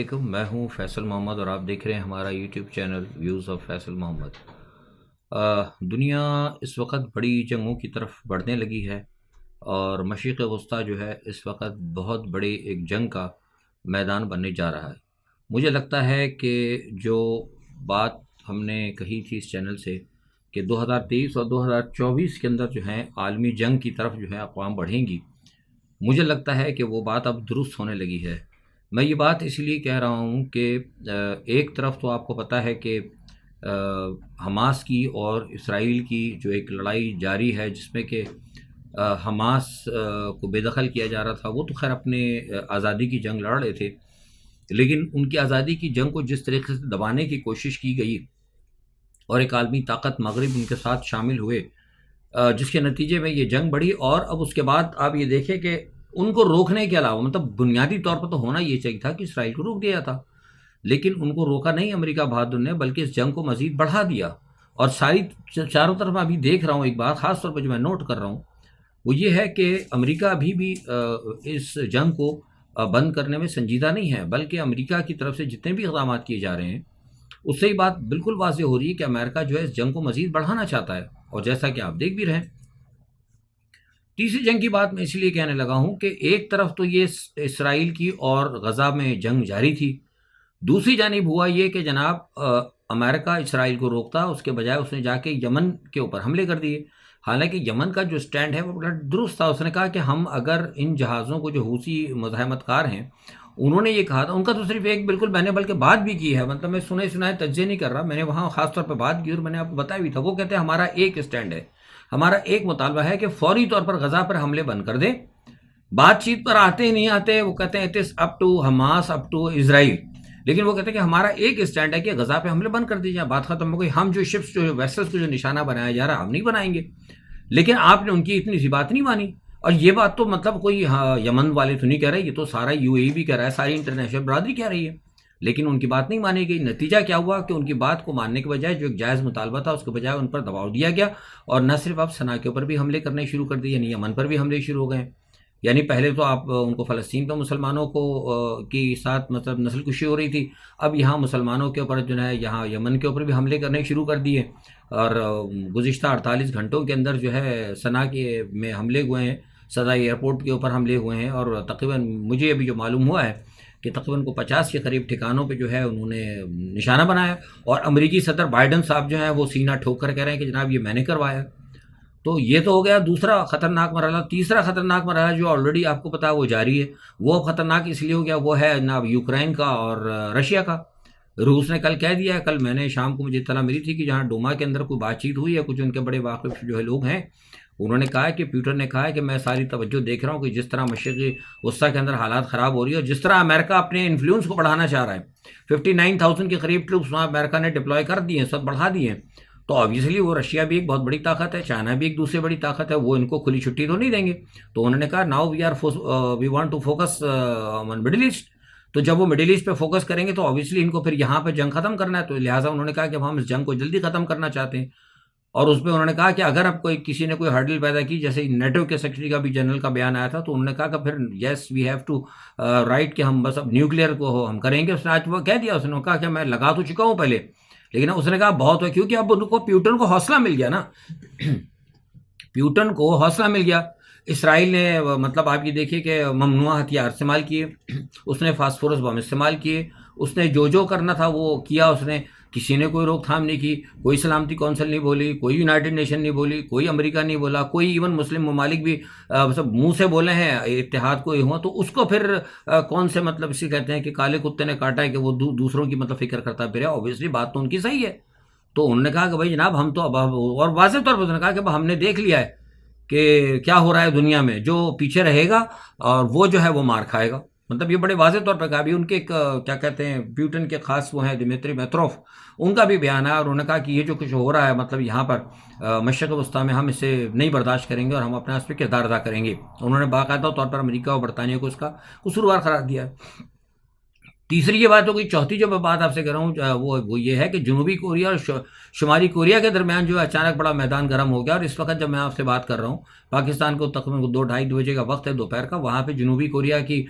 علیکم، میں ہوں فیصل محمد اور آپ دیکھ رہے ہیں ہمارا YouTube channel views of Faisal Muhammad. دنیا اس وقت بڑی جنگوں کی طرف بڑھنے لگی ہے اور مشرق وسطیٰ جو ہے اس وقت بہت بڑے ایک جنگ کا میدان بننے جا رہا ہے۔ مجھے لگتا ہے کہ جو بات ہم نے کہی تھی اس چینل سے کہ 2023 اور 2024 کے اندر جو ہے عالمی جنگ کی طرف جو ہے اقوام بڑھیں گی، مجھے لگتا ہے کہ وہ بات اب درست ہونے لگی ہے۔ میں یہ بات اس لیے کہہ رہا ہوں کہ ایک طرف تو آپ کو پتہ ہے کہ حماس کی اور اسرائیل کی جو ایک لڑائی جاری ہے، جس میں کہ حماس کو بے دخل کیا جا رہا تھا۔ وہ تو خیر اپنے آزادی کی جنگ لڑ رہے تھے، لیکن ان کی آزادی کی جنگ کو جس طریقے سے دبانے کی کوشش کی گئی اور ایک عالمی طاقت مغرب ان کے ساتھ شامل ہوئے، جس کے نتیجے میں یہ جنگ بڑھی۔ اور اب اس کے بعد آپ یہ دیکھیں کہ ان کو روکنے کے علاوہ، مطلب بنیادی طور پر تو ہونا یہ چاہیے تھا کہ اسرائیل کو روک دیا تھا، لیکن ان کو روکا نہیں امریکہ بہادر نے، بلکہ اس جنگ کو مزید بڑھا دیا۔ اور چاروں طرف ابھی دیکھ رہا ہوں، ایک بات خاص طور پر جو میں نوٹ کر رہا ہوں وہ یہ ہے کہ امریکہ ابھی بھی اس جنگ کو بند کرنے میں سنجیدہ نہیں ہے، بلکہ امریکہ کی طرف سے جتنے بھی اقدامات کیے جا رہے ہیں اس سے یہ بات بالکل واضح ہو رہی ہے کہ امریکہ جو ہے اس جنگ کو مزید بڑھانا چاہتا ہے، اور جیسا کہ آپ دیکھ بھی رہے ہیں۔ تیسری جنگ کی بات میں اس لیے کہنے لگا ہوں کہ ایک طرف تو یہ اسرائیل کی اور غزہ میں جنگ جاری تھی، دوسری جانب ہوا یہ کہ جناب امریکہ اسرائیل کو روکتا، اس کے بجائے اس نے جا کے یمن کے اوپر حملے کر دیے۔ حالانکہ یمن کا جو سٹینڈ ہے وہ بڑا درست تھا، اس نے کہا کہ ہم اگر ان جہازوں کو، جو حوثی مزاحمت کار ہیں، انہوں نے یہ کہا تھا، ان کا تو صرف ایک بالکل میں نے بلکہ بات بھی کی ہے، مطلب میں سنائے تجزیے نہیں کر رہا، میں نے وہاں خاص طور پہ بات کی اور میں نے آپ کو بتایا بھی تھا۔ وہ کہتے ہیں ہمارا ایک سٹینڈ ہے، ہمارا ایک مطالبہ ہے کہ فوری طور پر غزہ پر حملے بند کر دیں۔ بات چیت پر آتے ہی نہیں آتے، وہ کہتے ہیں it is up to Hamas, up to Israel, لیکن وہ کہتے ہیں کہ ہمارا ایک سٹینڈ ہے کہ غزہ پہ حملے بند کر دی جائیں، بات ختم ہو گئی۔ ہم جو شپس، جو ویسلز کو جو نشانہ بنایا جا رہا ہے، ہم نہیں بنائیں گے۔ لیکن آپ نے ان کی اتنی سی بات نہیں مانی، اور یہ بات تو مطلب کوئی یمن والے تو نہیں کہہ رہے، یہ تو سارا یو اے ای بھی کہہ رہا ہے، ساری انٹرنیشنل برادری کہہ رہی ہے، لیکن ان کی بات نہیں مانی گئی۔ نتیجہ کیا ہوا کہ ان کی بات کو ماننے کے بجائے جو ایک جائز مطالبہ تھا اس کے بجائے ان پر دباؤ دیا گیا، اور نہ صرف اب صنعاء کے اوپر بھی حملے کرنے شروع کر دیے، یعنی یمن پر بھی حملے شروع ہو گئے۔ یعنی پہلے تو آپ ان کو فلسطین پہ مسلمانوں کو کی ساتھ مطلب نسل کشی ہو رہی تھی، اب یہاں مسلمانوں کے اوپر جو ہے یہاں یمن کے اوپر بھی حملے کرنے شروع کر دیے، اور گزشتہ 48 گھنٹوں کے اندر جو ہے صنعاء کے میں حملے ہوئے ہیں، صدائی ایئرپورٹ کے اوپر حملے ہوئے ہیں، اور تقریباً مجھے ابھی جو معلوم ہوا ہے کہ تقریباً کو 50 کے قریب ٹھکانوں پہ جو ہے انہوں نے نشانہ بنایا، اور امریکی صدر بائیڈن صاحب جو ہیں وہ سینہ ٹھوک کر کہہ رہے ہیں کہ جناب یہ میں نے کروایا۔ تو یہ تو ہو گیا دوسرا خطرناک مرحلہ۔ تیسرا خطرناک مرحلہ جو آلریڈی آپ کو پتا ہے وہ جاری ہے، وہ خطرناک اس لیے ہو گیا، وہ ہے جناب یوکرین کا اور رشیا کا۔ روس نے کل کہہ دیا ہے، کل میں نے شام کو مجھے اطلاع ملی تھی کہ جہاں ڈوما کے اندر کوئی بات چیت ہوئی ہے، کچھ ان کے بڑے واقف جو ہے لوگ ہیں، انہوں نے کہا کہ پیوٹن نے کہا ہے کہ میں ساری توجہ دیکھ رہا ہوں کہ جس طرح مشرقی وسطیٰ کے اندر حالات خراب ہو رہی ہے، اور جس طرح امریکہ اپنے انفلوئنس کو بڑھانا چاہ رہا ہے، 59,000 کے قریب ٹروپس وہاں امریکہ نے ڈپلوائے کر دیے ہیں، سب بڑھا دیے ہیں، تو آبویسلی وہ رشیا بھی ایک بہت بڑی طاقت ہے، چائنا بھی ایک دوسری بڑی طاقت ہے، وہ ان کو کھلی چھٹی تو نہیں دیں گے۔ تو انہوں نے کہا now we want to focus on Middle East, تو جب وہ مڈل ایسٹ پہ فوکس کریں گے تو آبویسلی ان کو پھر یہاں پہ جنگ ختم کرنا ہے، تو لہٰذا انہوں نے کہا کہ ہم اس جنگ کو جلدی ختم کرنا چاہتے ہیں۔ اور اس پہ انہوں نے کہا کہ اگر اب کسی نے کوئی ہرڈل پیدا کی، جیسے نیٹو کے سیکرٹری کا بھی جنرل کا بیان آیا تھا، تو انہوں نے کہا کہ پھر یس وی ہیو ٹو رائٹ کہ ہم بس اب نیوکلیئر کو ہم کریں گے۔ اس نے آج وہ کہہ دیا، اس نے کہا کہ میں لگا تو چکا ہوں پہلے، لیکن اس نے کہا بہت ہے، کیونکہ اب ان کو پیوٹن کو حوصلہ مل گیا نا پیوٹن کو حوصلہ مل گیا۔ اسرائیل نے مطلب آپ یہ دیکھیے کہ ممنوع ہتھیار استعمال کیے، اس نے فاسفورس بم استعمال کیے، اس نے جو کرنا تھا وہ کیا، اس نے کسی نے کوئی روک تھام نہیں کی، کوئی سلامتی کونسل نہیں بولی، کوئی یونائٹڈ نیشن نہیں بولی، کوئی امریکہ نہیں بولا، کوئی ایون مسلم ممالک بھی سب منہ سے بولے ہیں اتحاد کو ہوا، تو اس کو پھر کون سے مطلب اسی کہتے ہیں کہ کالے کتے نے کاٹا ہے کہ وہ دوسروں کی مطلب فکر کرتا پھرے۔ اوبیسلی بات تو ان کی صحیح ہے، تو انہوں نے کہا کہ بھائی جناب ہم تو اب، اور واضح طور پر انہوں نے کہا کہ ہم نے دیکھ لیا ہے کہ کیا ہو رہا ہے دنیا میں، جو پیچھے رہے گا اور وہ جو ہے وہ مار کھائے گا۔ مطلب یہ بڑے واضح طور پہ کہا۔ ابھی ان کے کیا کہتے ہیں پیوٹن کے خاص وہ ہیں دمیتری میتروف، ان کا بھی بیان ہے، اور انہوں نے کہا کہ یہ جو کچھ ہو رہا ہے مطلب یہاں پر مشرق وسطیٰ میں، ہم اسے نہیں برداشت کریں گے اور ہم اپنے اس پہ کردار ادا کریں گے۔ انہوں نے باقاعدہ طور پر امریکہ اور برطانیہ کو اس کا قصوروار قرار دیا ہے۔ تیسری یہ بات ہو گئی. چوتھی جو میں بات آپ سے کر رہا ہوں وہ یہ ہے کہ جنوبی کوریا اور شمالی کوریا کے درمیان جو ہے اچانک بڑا میدان گرم ہو گیا. اور اس وقت جب میں آپ سے بات کر رہا ہوں پاکستان کو تقریباً 2 ڈھائی بجے کا وقت ہے دوپہر کا, وہاں پہ جنوبی کوریا کی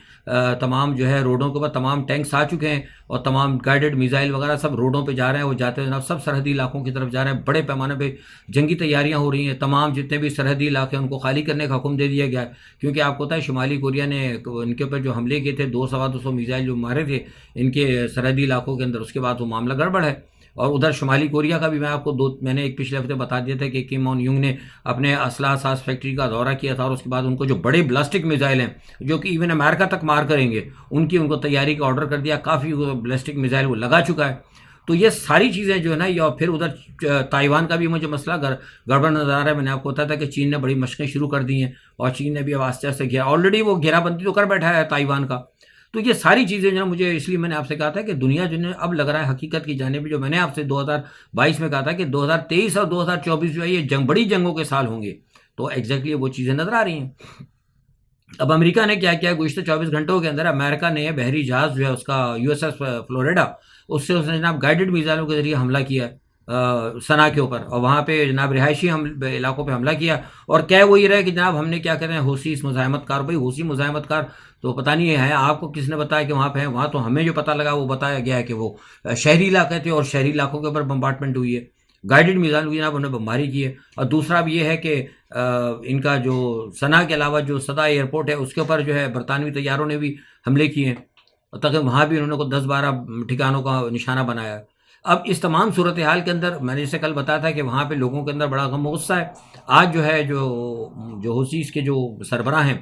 تمام جو ہے روڈوں کے اوپر تمام ٹینکس آ چکے ہیں اور تمام گائیڈڈ میزائل وغیرہ سب روڈوں پہ جا رہے ہیں. وہ جاتے ہیں جناب سب سرحدی علاقوں کی طرف جا رہے ہیں. بڑے پیمانے پہ جنگی تیاریاں ہو رہی ہیں. تمام جتنے بھی سرحدی علاقے ہیں ان کو خالی کرنے کا حکم دے دیا گیا ہے, کیونکہ آپ کو پتہ ہے شمالی کوریا نے ان کے اوپر جو حملے کیے تھے 200 میزائل جو مارے تھے ان کے سرحدی علاقوں کے اندر, اس کے بعد وہ معاملہ گڑبڑ ہے. اور ادھر شمالی کوریا کا بھی میں آپ کو میں نے ایک پچھلے ہفتے بتا دیا تھا کہ کم آن ینگ نے اپنے اسلحہ ساز فیکٹری کا دورہ کیا تھا, اور اس کے بعد ان کو جو بڑے بلاسٹک میزائل ہیں جو کہ ایون امریکہ تک مار کریں گے ان کو تیاری کا آرڈر کر دیا. کافی بلاسٹک میزائل وہ لگا چکا ہے. تو یہ ساری چیزیں جو ہے نا, یا پھر ادھر تائیوان کا بھی مجھے مسئلہ گڑبڑ نظر آ رہا ہے. میں نے آپ کو بتایا تھا کہ چین نے بڑی مشقیں شروع کر دی ہیں اور چین نے بھی اب آہستہ آہستہ آلریڈی وہ گھیرا بندی تو کر بیٹھا ہے تائیوان کا. تو یہ ساری چیزیں جو ہے مجھے, اس لیے میں نے آپ سے کہا تھا کہ دنیا جو ہے اب لگ رہا ہے حقیقت کی جانب, جو میں نے آپ سے 2022 میں کہا تھا کہ 2023 اور 2024 جو ہے یہ بڑی جنگوں کے سال ہوں گے, تو ایگزیکٹلی وہ چیزیں نظر آ رہی ہیں. اب امریکہ نے کیا کیا, گزشتہ 24 گھنٹوں کے اندر امریکہ نے بحری جہاز جو ہے اس کا USS فلوریڈا, اس نے جناب گائیڈڈ میزائلوں کے ذریعے حملہ کیا سنا کے اوپر, اور وہاں پہ جناب رہائشی علاقوں پہ حملہ کیا. اور کہہ وہی رہے کہ جناب ہم نے کیا کہتے ہیں حوثی مزاحمت کار. بھائی حوثی مزاحمت کار تو پتہ نہیں ہے آپ کو کس نے بتایا کہ وہاں پہ ہیں. وہاں تو ہمیں جو پتہ لگا وہ بتایا گیا ہے کہ وہ شہری علاقے تھے اور شہری علاقوں کے اوپر بمبارٹمنٹ ہوئی ہے, گائیڈڈ میزائل ہوئی جناب, انہوں نے بمباری کی ہے. اور دوسرا بھی یہ ہے کہ ان کا جو سنا کے علاوہ جو صدا ایئرپورٹ ہے اس کے اوپر جو ہے برطانوی طیاروں نے بھی حملے کیے ہیں, تاکہ وہاں بھی انہوں نے 10-12 ٹھکانوں کا نشانہ بنایا ہے. اب اس تمام صورتحال کے اندر میں نے جسے کل بتایا تھا کہ وہاں پہ لوگوں کے اندر بڑا غم و غصہ ہے. آج جو ہے جو حوثیز کے جو سربراہ ہیں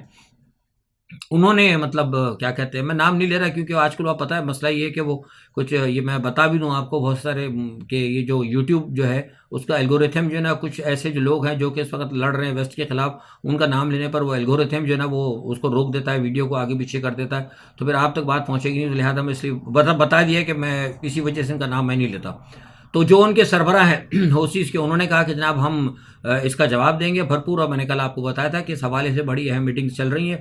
انہوں نے مطلب کیا کہتے ہیں, میں نام نہیں لے رہا کیونکہ آج کل آپ پتہ ہے مسئلہ یہ ہے کہ وہ کچھ, یہ میں بتا بھی دوں آپ کو بہت سارے کہ یہ جو یوٹیوب جو ہے اس کا الگوریتھم جو ہے نا, کچھ ایسے جو لوگ ہیں جو کہ اس وقت لڑ رہے ہیں ویسٹ کے خلاف, ان کا نام لینے پر وہ الگوریتھم جو ہے نا وہ اس کو روک دیتا ہے, ویڈیو کو آگے پیچھے کر دیتا ہے, تو پھر آپ تک بات پہنچے گی نہیں. لہٰذا میں اس لیے بتا دیا کہ میں کسی وجہ سے ان کا نام میں نہیں لیتا. تو جو ان کے سربراہ ہیں حوثیز کے, انہوں نے کہا کہ جناب ہم اس کا جواب دیں گے بھرپور. اور میں نے کل آپ کو بتایا تھا کہ اس حوالے سے بڑی اہم میٹنگز چل رہی ہیں,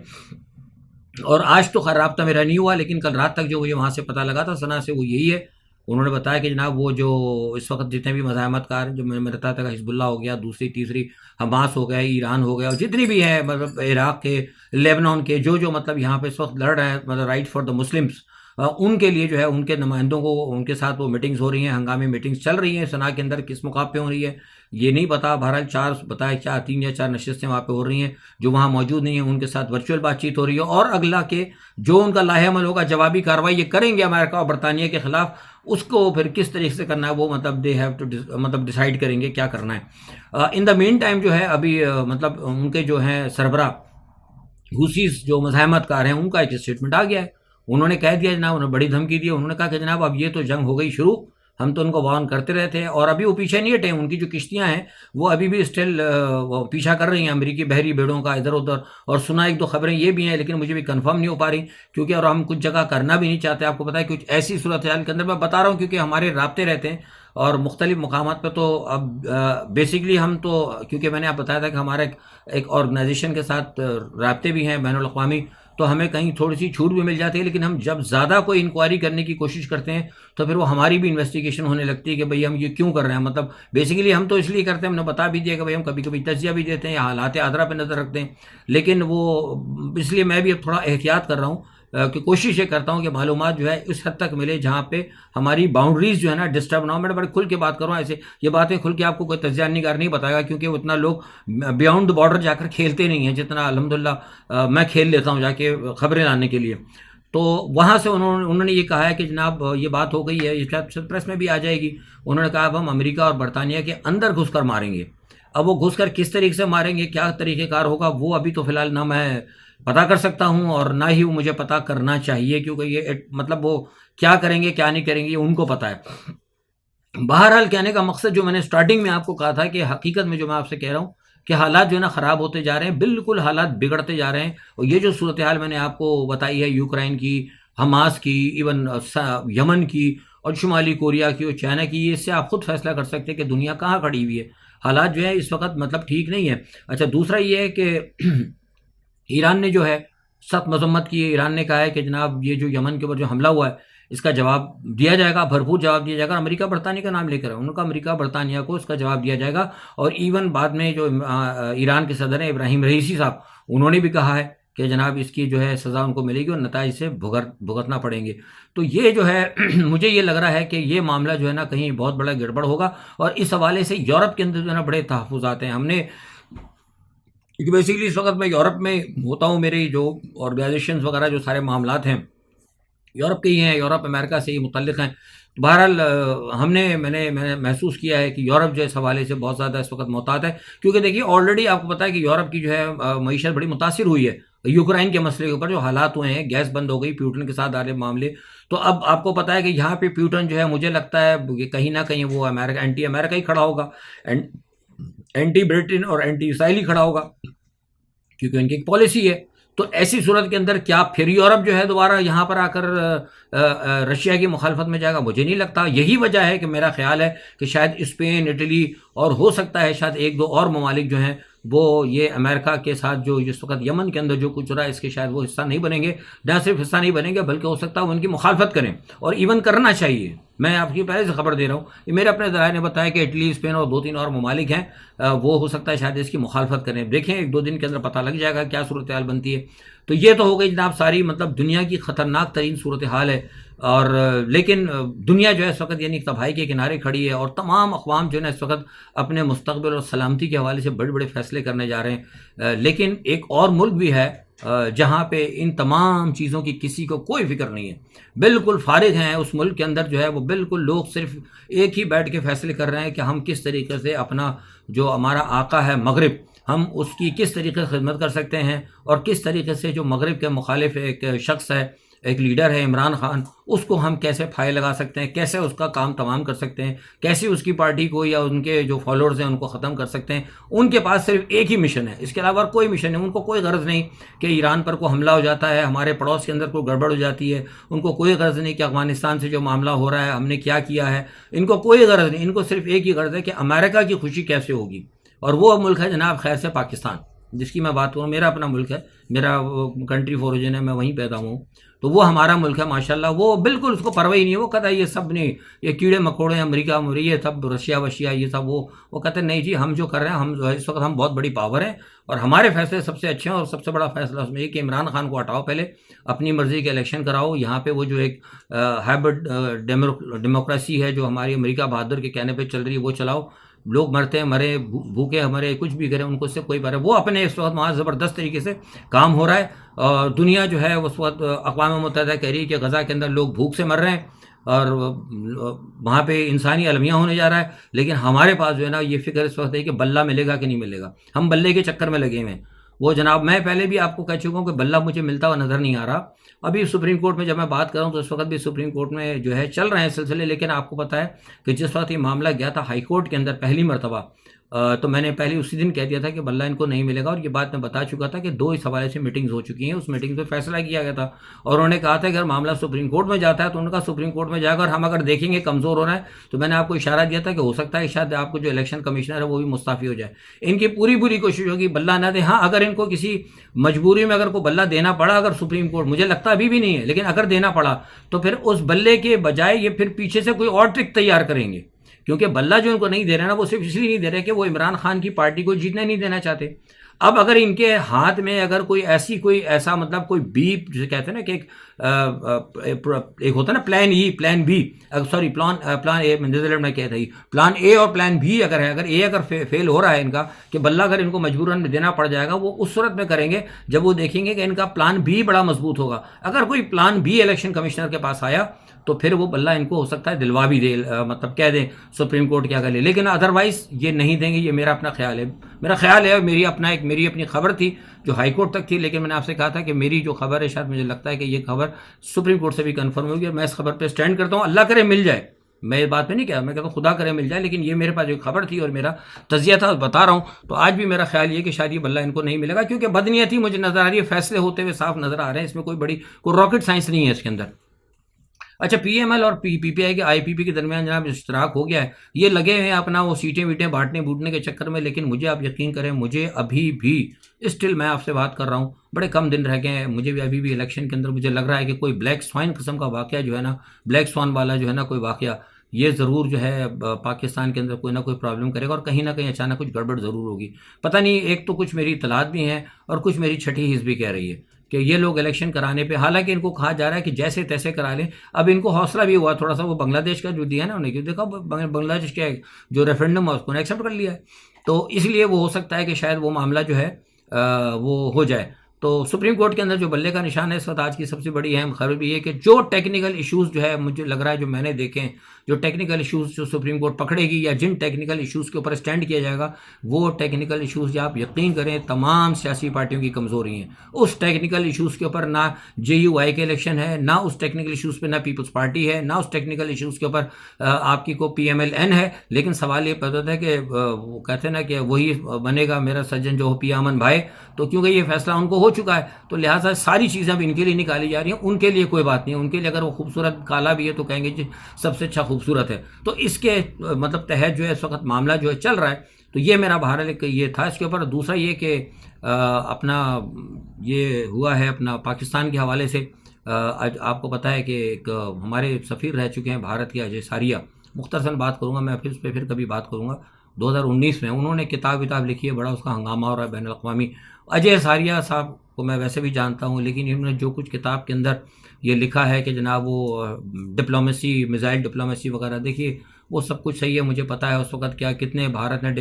اور آج تو خیر رابطہ میرا نہیں ہوا, لیکن کل رات تک جو مجھے وہاں سے پتہ لگا تھا سنا سے, وہ یہی ہے. انہوں نے بتایا کہ جناب وہ جو اس وقت جتنے بھی مزاحمت کار جو میں بتایا تھا, حزب اللہ ہو گیا, دوسری تیسری حماس ہو گیا, ایران ہو گیا, اور جتنی بھی ہیں مطلب عراق کے, لیبنان کے, جو مطلب یہاں پہ اس وقت لڑ رہے ہیں مطلب رائٹ فار دا مسلمس, ان کے لیے جو ہے ان کے نمائندوں کو ان کے ساتھ وہ میٹنگز ہو رہی ہیں, ہنگامی میٹنگز چل رہی ہیں. سنا کے اندر کس مقام پہ ہو رہی ہے یہ نہیں پتا, بہرحال 3 یا 4 نشستیں وہاں پہ ہو رہی ہیں. جو وہاں موجود نہیں ہیں ان کے ساتھ ورچوئل بات چیت ہو رہی ہے, اور اگلا کہ جو ان کا لاہ عمل ہوگا, جوابی کارروائی یہ کریں گے امریکہ اور برطانیہ کے خلاف, اس کو پھر کس طریقے سے کرنا ہے وہ مطلب دے ہیو ٹو مطلب ڈیسائیڈ کریں گے کیا کرنا ہے. ان دا مین ٹائم جو ہے ابھی مطلب ان کے جو ہیں سربراہ حوثیز جو مزاحمت کار ہیں ان کا ایک اسٹیٹمنٹ آ گیا ہے. انہوں نے کہہ دیا جناب, انہوں نے بڑی دھمکی دی. انہوں نے کہا کہ جناب اب یہ تو جنگ ہو گئی شروع, ہم تو ان کو وارن کرتے رہے تھے اور ابھی وہ پیچھے نہیں ہٹے. ان کی جو کشتیاں ہیں وہ ابھی بھی اسٹل پیچھا کر رہی ہیں امریکی بحری بیڑوں کا ادھر ادھر. اور سنا 1-2 خبریں یہ بھی ہیں لیکن مجھے بھی کنفرم نہیں ہو پا رہی, کیونکہ اور ہم کچھ جگہ کرنا بھی نہیں چاہتے. آپ کو پتہ ہے کچھ ایسی صورتحال کے اندر میں بتا رہا ہوں کیونکہ ہمارے رابطے رہتے ہیں اور مختلف مقامات پہ. تو اب بیسکلی ہم تو, کیونکہ میں نے آپ بتایا تھا کہ ہمارا ایک آرگنائزیشن کے ساتھ رابطے بھی ہیں بین الاقوامی, تو ہمیں کہیں تھوڑی سی چھوٹ بھی مل جاتی ہے. لیکن ہم جب زیادہ کوئی انکوائری کرنے کی کوشش کرتے ہیں تو پھر وہ ہماری بھی انویسٹیگیشن ہونے لگتی ہے کہ بھئی ہم یہ کیوں کر رہے ہیں. مطلب بیسیکلی ہم تو اس لیے کرتے ہیں, ہم نے بتا بھی دیا کہ بھئی ہم کبھی کبھی تجزیہ بھی دیتے ہیں یا حالات آدرا پہ نظر رکھتے ہیں, لیکن وہ اس لیے میں بھی اب تھوڑا احتیاط کر رہا ہوں کہ کوشش یہ کرتا ہوں کہ معلومات جو ہے اس حد تک ملے جہاں پہ ہماری باؤنڈریز جو ہے نا ڈسٹرب نہ ہو. میں بڑے کھل کے بات کروں, ایسے یہ باتیں کھل کے آپ کو کوئی تجزیہ نگار نہیں بتائے گا, کیونکہ اتنا لوگ بیاؤنڈ بارڈر جا کر کھیلتے نہیں ہیں جتنا الحمدللہ میں کھیل لیتا ہوں جا کے خبریں لانے کے لیے. تو وہاں سے انہوں نے یہ کہا ہے کہ جناب یہ بات ہو گئی ہے, یہ پریس میں بھی آ جائے گی. انہوں نے کہا اب ہم امریکہ اور برطانیہ کے اندر گھس کر ماریں گے. اب وہ گھس کر کس طریقے سے ماریں گے, کیا طریقہ کار ہوگا, وہ ابھی تو فی الحال نہ میں پتہ کر سکتا ہوں اور نہ ہی وہ مجھے پتہ کرنا چاہیے, کیونکہ یہ مطلب وہ کیا کریں گے کیا نہیں کریں گے یہ ان کو پتہ ہے. بہرحال کہنے کا مقصد جو میں نے سٹارٹنگ میں آپ کو کہا تھا کہ حقیقت میں جو میں آپ سے کہہ رہا ہوں کہ حالات جو ہے نا خراب ہوتے جا رہے ہیں, بالکل حالات بگڑتے جا رہے ہیں. اور یہ جو صورتحال میں نے آپ کو بتائی ہے یوکرائن کی, حماس کی, ایون یمن کی اور شمالی کوریا کی اور چائنا کی, یہ اس سے آپ خود فیصلہ کر سکتے ہیں کہ دنیا کہاں کھڑی ہوئی ہے. حالات جو ہے اس وقت مطلب ٹھیک نہیں ہے. اچھا دوسرا یہ ہے کہ ایران نے جو ہے سخت مذمت کی ہے. ایران نے کہا ہے کہ جناب یہ جو یمن کے اوپر جو حملہ ہوا ہے اس کا جواب دیا جائے گا، بھرپور جواب دیا جائے گا۔ امریکہ برطانیہ کا نام لے کر انہوں نے کہا امریکہ برطانیہ کو اس کا جواب دیا جائے گا، اور ایون بعد میں جو ایران کے صدر ہیں ابراہیم رئیسی صاحب، انہوں نے بھی کہا ہے کہ جناب اس کی جو ہے سزا ان کو ملے گی اور نتائج سے بھگتنا پڑیں گے۔ تو یہ جو ہے مجھے یہ لگ رہا ہے کہ یہ معاملہ جو ہے نا کہیں بہت بڑا گڑبڑ ہوگا، اور اس حوالے سے یورپ کے اندر جو ہے نا بڑے تحفظات ہیں۔ ہم نے بیسیکلی اس وقت میں یورپ میں ہوتا ہوں، میری جو آرگنائزیشنز وغیرہ جو سارے معاملات ہیں یورپ کے ہی ہیں، یورپ امریکہ سے ہی متعلق ہیں۔ بہرحال میں نے محسوس کیا ہے کہ یورپ جو اس حوالے سے بہت زیادہ اس وقت محتاط ہے، کیونکہ دیکھیے آلریڈی آپ کو پتہ ہے کہ یورپ کی جو ہے معیشت بڑی متاثر ہوئی ہے یوکرائن کے مسئلے کے اوپر، جو حالات ہوئے ہیں، گیس بند ہو گئی، پیوٹن کے ساتھ آلے معاملے۔ تو اب آپ کو پتہ ہے کہ یہاں پہ پیوٹن جو ہے مجھے لگتا ہے کہ کہیں نہ کہیں وہ امریکہ اینٹی امریکہ ہی کھڑا ہوگا، اینٹی برٹن اور اینٹی اسرائیل ہی کھڑا ہوگا، کیونکہ ان کی ایک پالیسی ہے۔ تو ایسی صورت کے اندر کیا پھر یورپ جو ہے دوبارہ یہاں پر آ کر رشیا کی مخالفت میں جائے گا؟ مجھے نہیں لگتا۔ یہی وجہ ہے کہ میرا خیال ہے کہ شاید اسپین، اٹلی اور ہو سکتا ہے شاید ایک دو اور ممالک جو ہیں وہ یہ امریکہ کے ساتھ جو اس وقت یمن کے اندر جو کچھ ہو رہا ہے اس کے شاید وہ حصہ نہیں بنیں گے، نہ صرف حصہ نہیں بنیں گے بلکہ ہو سکتا ہے وہ ان کی مخالفت کریں، اور ایون کرنا چاہیے۔ میں آپ کی پہلے سے خبر دے رہا ہوں، یہ میرے اپنے ذرائع نے بتایا کہ اٹلی، اسپین اور دو تین اور ممالک ہیں، وہ ہو سکتا ہے شاید اس کی مخالفت کریں۔ دیکھیں ایک دو دن کے اندر پتہ لگ جائے گا کیا صورتحال بنتی ہے۔ تو یہ تو ہو گئی جناب ساری مطلب دنیا کی خطرناک ترین صورتحال ہے، اور لیکن دنیا جو ہے اس وقت یعنی تباہی کے کنارے کھڑی ہے، اور تمام اقوام جو ہے نا اس وقت اپنے مستقبل اور سلامتی کے حوالے سے بڑے بڑے فیصلے کرنے جا رہے ہیں۔ لیکن ایک اور ملک بھی ہے جہاں پہ ان تمام چیزوں کی کسی کو کوئی فکر نہیں ہے، بالکل فارغ ہیں۔ اس ملک کے اندر جو ہے وہ بالکل لوگ صرف ایک ہی بیٹھ کے فیصلے کر رہے ہیں کہ ہم کس طریقے سے اپنا جو ہمارا آقا ہے مغرب، ہم اس کی کس طریقے سے خدمت کر سکتے ہیں، اور کس طریقے سے جو مغرب کے مخالف ایک شخص ہے، ایک لیڈر ہے عمران خان، اس کو ہم کیسے پھائے لگا سکتے ہیں، کیسے اس کا کام تمام کر سکتے ہیں، کیسے اس کی پارٹی کو یا ان کے جو فالوورز ہیں ان کو ختم کر سکتے ہیں۔ ان کے پاس صرف ایک ہی مشن ہے، اس کے علاوہ کوئی مشن نہیں۔ ان کو کوئی غرض نہیں کہ ایران پر کوئی حملہ ہو جاتا ہے، ہمارے پڑوس کے اندر کوئی گڑبڑ ہو جاتی ہے، ان کو کوئی غرض نہیں کہ افغانستان سے جو معاملہ ہو رہا ہے ہم نے کیا کیا ہے، ان کو کوئی غرض نہیں۔ ان کو صرف ایک ہی غرض ہے کہ امریکہ کی خوشی کیسے ہوگی، اور وہ ملک ہے جناب خیر سے پاکستان، جس کی میں بات کروں، میرا اپنا ملک ہے، میرا کنٹری فور اوریجن ہے، میں وہیں پیدا ہوں، تو وہ ہمارا ملک ہے ماشاءاللہ۔ وہ بالکل اس کو پرواہ ہی نہیں ہے، وہ کہتا ہے یہ سب نہیں، یہ کیڑے مکوڑے ہیں امریکہ یہ سب رشیا وشیا یہ سب، وہ کہتے ہیں نہیں جی ہم جو کر رہے ہیں، ہم اس وقت ہم بہت بڑی پاور ہیں اور ہمارے فیصلے سب سے اچھے ہیں، اور سب سے بڑا فیصلہ اس میں یہ کہ عمران خان کو ہٹاؤ، پہلے اپنی مرضی کے الیکشن کراؤ، یہاں پہ وہ جو ایک ہائبرڈ ڈیموکریسی ہے جو ہماری امریکہ بہادر کے کہنے پہ چل رہی ہے وہ چلاؤ، لوگ مرتے ہیں مرے، بھوکے مرے، کچھ بھی کریں، ان کو اس سے کوئی وہ اپنے اس وقت وہاں زبردست طریقے سے کام ہو رہا ہے۔ اور دنیا جو ہے اس وقت اقوام متحدہ کہہ رہی ہے کہ غزہ کے اندر لوگ بھوک سے مر رہے ہیں اور وہاں پہ انسانی المیہ ہونے جا رہا ہے، لیکن ہمارے پاس جو ہے نا یہ فکر اس وقت ہے کہ بلہ ملے گا کہ نہیں ملے گا، ہم بلے کے چکر میں لگے ہوئے ہیں۔ وہ جناب میں پہلے بھی آپ کو کہہ چکا ہوں کہ بلہ مجھے ملتا ہوا نظر نہیں آ رہا۔ ابھی سپریم کورٹ میں جب میں بات کر رہا ہوں تو اس وقت بھی سپریم کورٹ میں جو ہے چل رہے ہیں سلسلے، لیکن آپ کو پتہ ہے کہ جس وقت یہ معاملہ گیا تھا ہائی کورٹ کے اندر پہلی مرتبہ، تو میں نے پہلے اسی دن کہہ دیا تھا کہ بلہ ان کو نہیں ملے گا، اور یہ بات میں بتا چکا تھا کہ 2 اس حوالے سے میٹنگز ہو چکی ہیں، اس میٹنگ پہ فیصلہ کیا گیا تھا، اور انہوں نے کہا تھا کہ اگر معاملہ سپریم کورٹ میں جاتا ہے تو ان کا سپریم کورٹ میں جائے گا، اور ہم اگر دیکھیں گے کمزور ہو رہا ہے تو میں نے آپ کو اشارہ دیا تھا کہ ہو سکتا ہے شاید آپ کو جو الیکشن کمشنر ہے وہ بھی مستعفی ہو جائے، ان کی پوری کوشش ہوگی بلہ نہ دے۔ ہاں اگر ان کو کسی مجبوری میں اگر کوئی بلہ دینا پڑا، اگر سپریم کورٹ، مجھے لگتا ابھی بھی نہیں ہے لیکن اگر دینا پڑا تو پھر اس بلے کے بجائے یہ پھر پیچھے سے کوئی اور ٹرک تیار کریں گے، کیونکہ بلہ جو ان کو نہیں دے رہے نا وہ صرف اس لیے نہیں دے رہے کہ وہ عمران خان کی پارٹی کو جیتنے نہیں دینا چاہتے۔ اب اگر ان کے ہاتھ میں اگر کوئی ایسا مطلب کوئی بی جسے کہتے ہیں نا کہ ایک ہوتا ہے نا plan be, sorry plan a, Netherland میں کہتا ہے پلان اے اور پلان بی اگر ہے، اگر فیل ہو رہا ہے ان کا کہ بلہ اگر ان کو مجبوراً دینا پڑ جائے گا، وہ اس صورت میں کریں گے جب وہ دیکھیں گے کہ ان کا پلان بی بڑا مضبوط ہوگا۔ اگر کوئی پلان بی الیکشن کمشنر کے پاس آیا تو پھر وہ بلہ ان کو ہو سکتا ہے دلوا بھی دے، مطلب کہہ دیں سپریم کورٹ کیا کر لے، لیکن ادروائز یہ نہیں دیں گے، یہ میرا اپنا خیال ہے، میری اپنی خبر تھی جو ہائی کورٹ تک تھی، لیکن میں نے آپ سے کہا تھا کہ میری جو خبر ہے شاید مجھے لگتا ہے کہ یہ خبر سپریم کورٹ سے بھی کنفرم ہوگی، اور میں اس خبر پہ سٹینڈ کرتا ہوں، اللہ کرے مل جائے، میں اس بات پہ نہیں کہا، میں کہتا ہوں خدا کرے مل جائے، لیکن یہ میرے پاس جو خبر تھی اور میرا تجزیہ تھا بتا رہا ہوں۔ تو آج بھی میرا خیال یہ کہ شاید یہ بلہ ان کو نہیں ملے گا، کیونکہ بدنیتی مجھے نظر آ رہی ہے، فیصلے ہوتے ہوئے صاف نظر آ رہے ہیں، اس میں کوئی راکٹ سائنس نہیں ہے اس کے اندر۔ اچھا پی ایم ایل اور پی پی آئی کے آئی پی پی کے درمیان جناب اشتراک ہو گیا ہے، یہ لگے ہیں اپنا وہ سیٹیں ویٹیں بانٹنے بوٹنے کے چکر میں، لیکن مجھے آپ یقین کریں مجھے ابھی بھی اسٹل میں آپ سے بات کر رہا ہوں بڑے کم دن رہ گئے ہیں، مجھے بھی ابھی بھی الیکشن کے اندر مجھے لگ رہا ہے کہ کوئی بلیک سوائن قسم کا واقعہ جو ہے نا، بلیک سوان والا جو ہے نا کوئی واقعہ، یہ ضرور جو ہے پاکستان کے اندر کوئی نہ کوئی پرابلم کرے گا، اور کہیں نہ کہیں اچانک کچھ گڑبڑ ضرور ہوگی۔ پتہ نہیں، ایک تو کچھ میری اطلاعات بھی ہیں اور کچھ میری چھٹی حص بھی کہہ رہی ہے کہ یہ لوگ الیکشن کرانے پہ، حالانکہ ان کو کہا جا رہا ہے کہ جیسے تیسے کرا لیں۔ اب ان کو حوصلہ بھی ہوا تھوڑا سا، وہ بنگلہ دیش کا جو دیا نا انہیں، دیکھا بنگلہ دیش کا جو ریفرینڈم ہے اس کو ایکسیپٹ کر لیا ہے، تو اس لیے وہ ہو سکتا ہے کہ شاید وہ معاملہ جو ہے وہ ہو جائے۔ تو سپریم کورٹ کے اندر جو بلے کا نشان ہے اس وقت، آج کی سب سے بڑی اہم خبر بھی یہ کہ جو ٹیکنیکل ایشوز جو ہے مجھے لگ رہا ہے جو میں نے دیکھے ہیں، جو ٹیکنیکل ایشوز جو سپریم کورٹ پکڑے گی یا جن ٹیکنیکل ایشوز کے اوپر اسٹینڈ کیا جائے گا، وہ ٹیکنیکل ایشوز آپ یقین کریں تمام سیاسی پارٹیوں کی کمزوری ہیں۔ اس ٹیکنیکل ایشوز کے اوپر نہ جے یو آئی کے الیکشن ہے، نہ اس ٹیکنیکل ایشوز پہ نہ پیپلز پارٹی ہے، نہ اس ٹیکنیکل ایشوز کے اوپر آپ کی کو پی ایم ایل این ہے، لیکن سوال یہ پیدا ہوتا ہے کہ وہ کہتے ہیں نا کہ وہی بنے گا میرا سجن جو ہو پیا امن بھائی، تو کیونکہ یہ فیصلہ ان کو ہو چکا ہے تو لہٰذا ساری چیزیں اب ان کے لیے نکالی جا رہی ہیں، ان کے لیے کوئی بات نہیں ہے، ان کے لیے اگر وہ خوبصورت کالا بھی ہے تو کہیں گے جی سب سے اچھا خوبصورت ہے، تو اس کے مطلب تحت جو ہے اس وقت معاملہ جو ہے چل رہا ہے۔ تو یہ میرا بہرحال یہ تھا اس کے اوپر۔ دوسرا یہ کہ اپنا یہ ہوا ہے اپنا پاکستان کے حوالے سے، آپ کو پتہ ہے کہ ایک ہمارے سفیر رہ چکے ہیں بھارت کے اجے ساریہ، مختصراً بات کروں گا میں، پھر اس پہ پھر کبھی بات کروں گا۔ 2019 میں انہوں نے کتاب لکھی ہے، بڑا اس کا ہنگامہ ہو رہا ہے بین الاقوامی۔ اجے ساریہ صاحب کو میں ویسے بھی جانتا ہوں، لیکن انہوں نے جو کچھ کتاب کے اندر یہ لکھا ہے کہ جناب وہ ڈپلومیسی، میزائل ڈپلومیسی وغیرہ، دیکھیے وہ سب کچھ صحیح ہے، مجھے پتہ ہے اس وقت کیا کتنے بھارت نے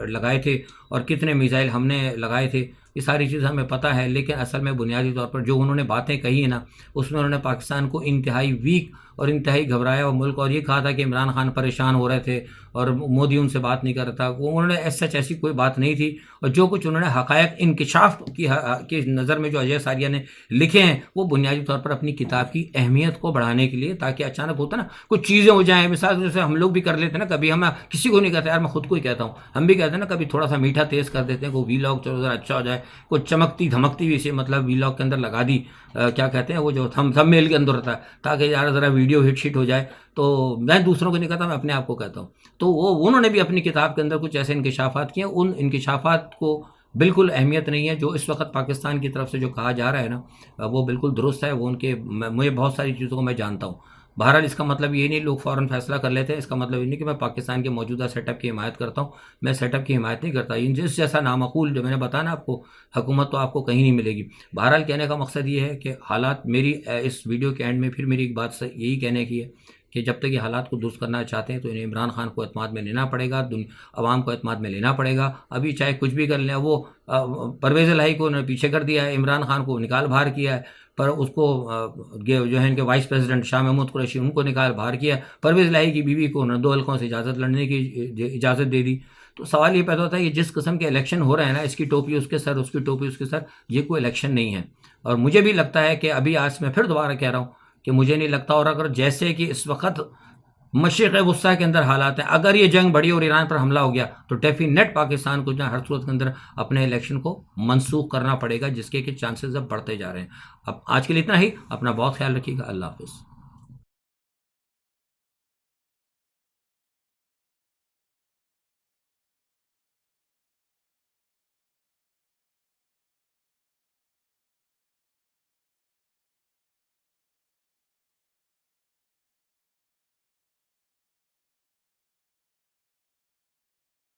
لگائے تھے اور کتنے میزائل ہم نے لگائے تھے، یہ ساری چیزیں ہمیں پتہ ہے، لیکن اصل میں بنیادی طور پر جو انہوں نے باتیں کہی ہیں نا، اس میں انہوں نے پاکستان کو انتہائی ویک اور انتہائی گھبرایا اور ملک، اور یہ کہا تھا کہ عمران خان پریشان ہو رہے تھے اور مودی ان سے بات نہیں کر رہا تھا، وہ انہوں نے ایسی کوئی بات نہیں تھی، اور جو کچھ انہوں نے حقائق انکشاف کی نظر میں جو اجے ساریہ نے لکھے ہیں وہ بنیادی طور پر اپنی کتاب کی اہمیت کو بڑھانے کے لیے، تاکہ اچانک ہوتا نا کچھ چیزیں ہو جائیں، مثال جیسے ہم لوگ بھی کر لیتے ہیں نا، کبھی ہم کسی کو نہیں کہتے یار، میں خود کو ہی کہتا ہوں، ہم بھی کہتے ہیں نا کبھی تھوڑا سا میٹھا تیز کر دیتے ہیں، کوئی وی لاگ چلو ذرا اچھا ہو جائے، کوئی چمکتی دھمکتی بھی اسے مطلب وی لاگ کے اندر لگا دی، کیا کہتے ہیں وہ جو تھم میل کے اندر ہوتا ہے، تاکہ یار ذرا ویڈیو ہٹ شٹ ہو جائے، تو میں دوسروں کو نہیں کہتا، میں اپنے آپ کو کہتا ہوں۔ تو وہ انہوں نے بھی اپنی کتاب کے اندر کچھ ایسے انکشافات کیے ہیں، ان انکشافات کو بالکل اہمیت نہیں ہے، جو اس وقت پاکستان کی طرف سے جو کہا جا رہا ہے نا وہ بالکل درست ہے، وہ ان کے مجھے بہت ساری چیزوں کو میں جانتا ہوں۔ بہرحال اس کا مطلب یہ نہیں لوگ فوراً فیصلہ کر لیتے ہیں، اس کا مطلب یہ نہیں کہ میں پاکستان کے موجودہ سیٹ اپ کی حمایت کرتا ہوں، میں سیٹ اپ کی حمایت نہیں کرتا، جس جیسا نامعقول جو میں نے بتایا نا آپ کو حکومت، تو آپ کو کہیں نہیں ملے گی۔ بہرحال کہنے کا مقصد یہ ہے کہ حالات، میری اس ویڈیو کے اینڈ میں پھر میری ایک بات یہی کہنے کی ہے کہ جب تک یہ حالات کو درست کرنا چاہتے ہیں تو انہیں عمران خان کو اعتماد میں لینا پڑے گا، عوام کو اعتماد میں لینا پڑے گا۔ ابھی چاہے کچھ بھی کر لیں، وہ پرویز الہی کو انہوں نے پیچھے کر دیا ہے، عمران خان کو نکال باہر کیا ہے، پر اس کو جو ہے ان کے وائس پریزیڈنٹ شاہ محمود قریشی ان کو نکال باہر کیا ہے، پرویز الہی کی بیوی کو انہوں نے 2 حلقوں سے اجازت لڑنے کی اجازت دے دی۔ تو سوال یہ پیدا ہوتا ہے کہ جس قسم کے الیکشن ہو رہے ہیں نا، اس کی ٹوپی اس کے سر، اس کی ٹوپی اس کے سر، یہ کوئی الیکشن نہیں ہے۔ اور مجھے بھی لگتا ہے کہ ابھی آج میں پھر دوبارہ کہہ رہا ہوں کہ مجھے نہیں لگتا، اور اگر جیسے کہ اس وقت مشرق وسطیٰ کے اندر حالات ہیں، اگر یہ جنگ بڑھی اور ایران پر حملہ ہو گیا تو ڈیفینیٹ پاکستان کو ہر صورت کے اندر اپنے الیکشن کو منسوخ کرنا پڑے گا، جس کے چانسز اب بڑھتے جا رہے ہیں۔ اب آج کے لیے اتنا ہی، اپنا بہت خیال رکھیے گا، اللہ حافظ۔